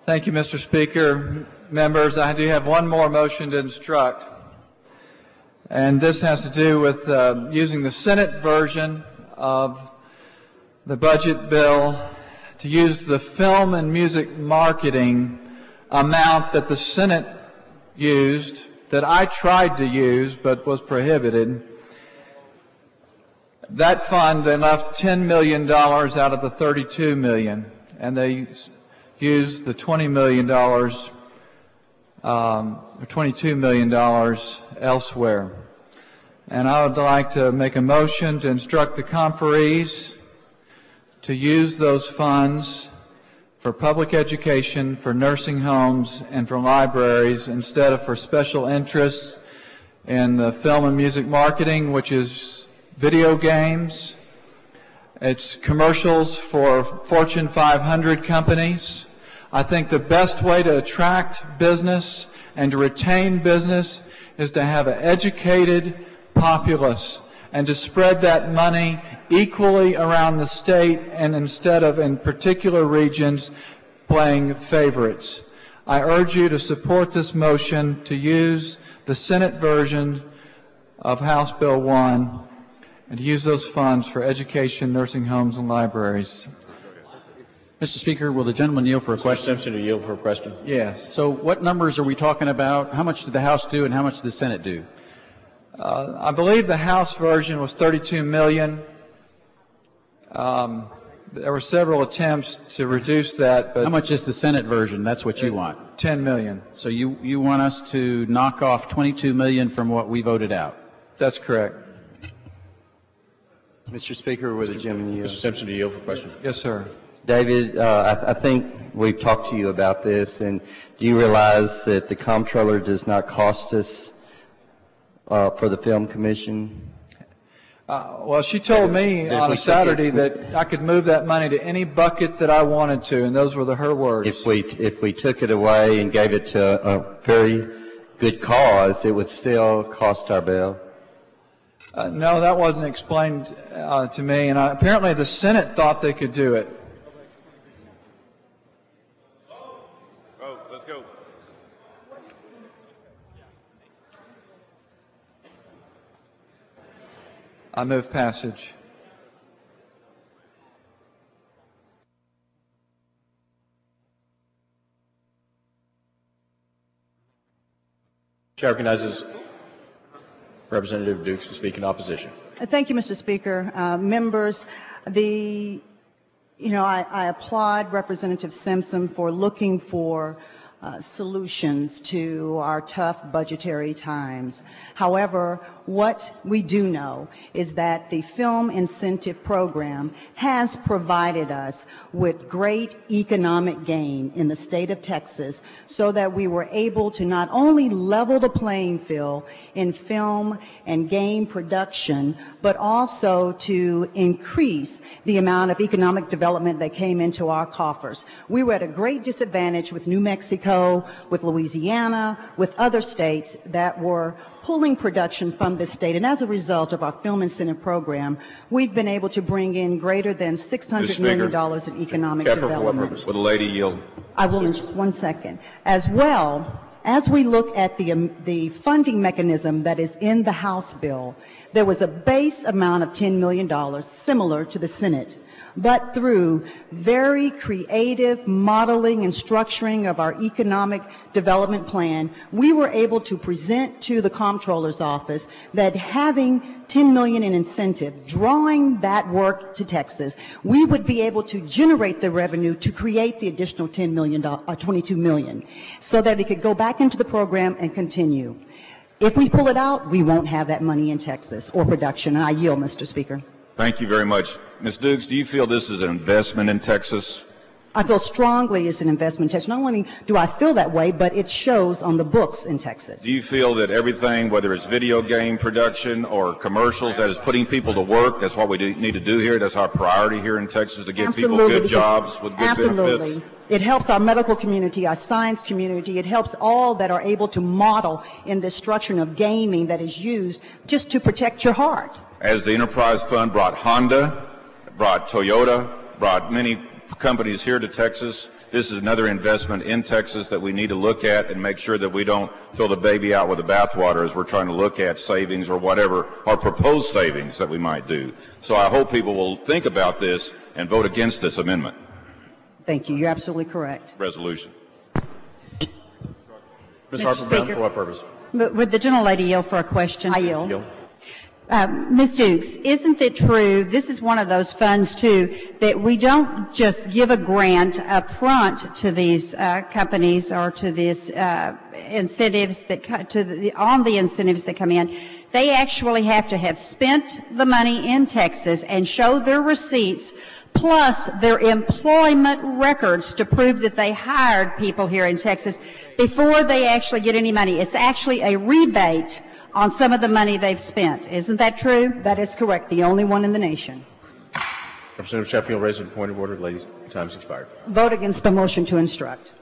Thank you, Mr. Speaker. Members, I do have one more motion to instruct, and this has to do with using the Senate version of the budget bill to use the film and music marketing amount that the Senate used, that I tried to use but was prohibited. That fund, they left $10 million out of the $32 million, and they used the $20 million, or $22 million elsewhere. And I would like to make a motion to instruct the conferees to use those funds for public education, for nursing homes, and for libraries instead of for special interests in the film and music marketing, which is video games. It's commercials for Fortune 500 companies. I think the best way to attract business and to retain business is to have an educated populace and to spread that money equally around the state, and instead of in particular regions playing favorites. I urge you to support this motion to use the Senate version of House Bill 1 and to use those funds for education, nursing homes, and libraries. Mr. Speaker, will the gentleman yield for a question? Simpson, to yield for a question. Yes. So what numbers are we talking about? How much did the House do and how much did the Senate do? I believe the House version was $32 million. There were several attempts to reduce that, but how much is the Senate version? That's what you want. $10 million. So you want us to knock off $22 million from what we voted out? That's correct. Mr. Speaker, with the gentleman yield. Mr. Simpson, to yield for a question. Yes, sir. David, I think we've talked to you about this, and do you realize that the comptroller does not cost us for the Film Commission? Well, she told me on a Saturday that I could move that money to any bucket that I wanted to, and those were her words. If we took it away and gave it to a very good cause, it would still cost our bill. No, that wasn't explained to me, and apparently the Senate thought they could do it. Let's go. I move passage. Chair recognizes Representative Dukes to speak in opposition. Thank you, Mr. Speaker. Members, I applaud Representative Simpson for looking for solutions to our tough budgetary times. However, what we do know is that the Film Incentive Program has provided us with great economic gain in the state of Texas, so that we were able to not only level the playing field in film and game production, but also to increase the amount of economic development that came into our coffers. We were at a great disadvantage with New Mexico, with Louisiana, with other states that were pulling production from this state, and as a result of our Film Incentive Program, we've been able to bring in greater than $600 million in economic development. Will the lady yield? I will in just 1 second. As well, as we look at the funding mechanism that is in the House bill, there was a base amount of $10 million, similar to the Senate. But through very creative modeling and structuring of our economic development plan, we were able to present to the Comptroller's office that having $10 million in incentive, drawing that work to Texas, we would be able to generate the revenue to create the additional $22 million, so that it could go back into the program and continue. If we pull it out, we won't have that money in Texas or production. And I yield, Mr. Speaker. Thank you very much. Ms. Dukes, do you feel this is an investment in Texas? I feel strongly it's an investment in Texas. Not only do I feel that way, but it shows on the books in Texas. Do you feel that everything, whether it's video game production or commercials, that is putting people to work, that's what we need to do here? That's our priority here in Texas, to give people good jobs with good benefits? It helps our medical community, our science community. It helps all that are able to model in this structuring of gaming that is used just to protect your heart. As the Enterprise Fund brought Honda, brought Toyota, brought many companies here to Texas. This is another investment in Texas that we need to look at and make sure that we don't throw the baby out with the bathwater as we're trying to look at savings or whatever, or proposed savings that we might do. So I hope people will think about this and vote against this amendment. Thank you. You're absolutely correct. Resolution. Ms. Mr. Harper Brown, Speaker. for what purpose? Would the gentlelady yield for a question? I yield. Yield. Ms. Dukes, isn't it true, this is one of those funds too, that we don't just give a grant up front to these companies or to these incentives that on the incentives that come in. They actually have to have spent the money in Texas and show their receipts plus their employment records to prove that they hired people here in Texas before they actually get any money. It's actually a rebate on some of the money they've spent. Isn't that true? That is correct. The only one in the nation. Representative Sheffield raised a point of order. Ladies, time's expired. Vote against the motion to instruct.